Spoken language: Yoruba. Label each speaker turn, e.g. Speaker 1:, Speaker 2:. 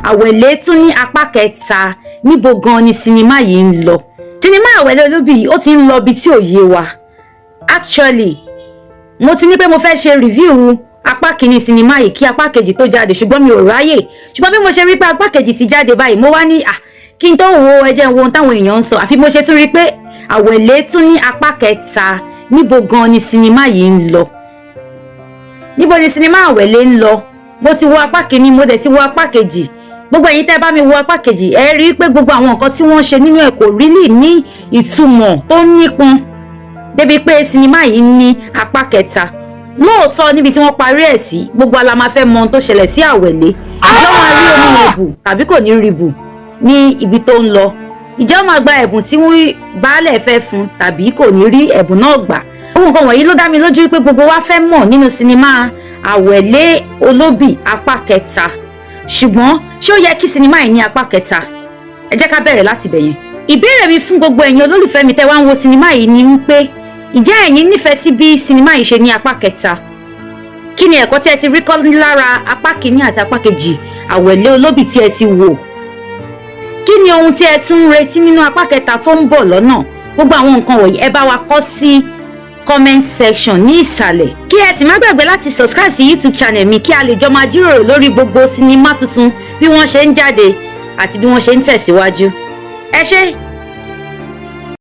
Speaker 1: Awele tún ní apá kẹta níbo gan ni sinimá yìí ń lọ. Sinimá Awele Olobi ó ti ń lọ bí tí ò yé wa. Actually, mo ti ní pé mo fẹ́ ṣe review apá kìíní sinimá yìí kí apá kejì tó jáde ṣùgbọ́n mi ò ráyè. Ṣùgbọ́n bí mo ṣe rí pé apá kejì ti jáde báyìí mo wá ní kí n tó wo ẹ jẹ́ wo ohun táwọn èèyàn ń sọ. Àfi mo ṣe tún rí pé Awele tún ní apá kẹta níbo gan ni sinimá yìí ń lọ. Níbo ni sinimá Awele ń lọ? Mo ti wo apá kìíní mo dẹ̀ ti wo apá kejì. Gbogbo ẹ̀yin tẹ́ bá mi wo apá kejì ẹ rí pé gbogbo àwọn nǹkan tí wọ́n ṣe nínú ẹ̀ kò really ní ìtumọ̀ tó nípọn débi pé sinimá yìí ní apá kẹta. Lóòótọ́ níbi tí wọ́n parí ẹ̀ sí gbogbo ala máa fẹ́ mọ ohun tó ṣẹlẹ̀ sí Awele. Ìjọ máa rí omi ẹ̀bùn tàbí kò ní rí bù ní ibi tó ń lọ. Ìjọ máa gba ẹ̀bùn tí wọ́n baálẹ̀ fẹ́ fún tàbí kò ní rí ẹ̀bùn náà gbà. Ohun nǹkan wọ̀nyí ló dá mi lójú pé gbogbo wa fẹ́ mọ̀ nínú sinimá Awele Olobi apá kẹta. Ṣùgbọ́n ṣé ó yẹ kí sinimá yìí ní apá kẹta? Ẹ jẹ́ ká bẹ̀rẹ̀ láti bẹ̀ yẹn. Ìbéèrè mi fún gbogbo ẹ̀yin olólùfẹ́ mi tẹ́ wá ń wo sinimá yìí ni wípé ǹjẹ́ ẹ̀yin nífẹ̀ẹ́ sí bí sinimá yìí ṣe ní apá kẹta? Kí ni ẹ̀kọ́ tí ẹ ti rí kọ́ lára apá kìíní àti apá kejì Awele Olobi tí ẹ ti wò? Kí ni ohun tí ẹ tún ń retí nínú apá kẹta tó ń bọ̀ lọ́nà? Gbogbo àwọn nǹkan wọ̀nyí ẹ bá wa kọ sí comment section ní ìsàlẹ̀. Kí ẹ sì má gbàgbé láti subscribe sí YouTube channel mi kí a lè jọ máa jíròrò lórí gbogbo sinimá tuntun bí wọ́n ṣe ń jáde àti bí wọ́n ṣe ń tẹ̀síwájú. Ẹ ṣé.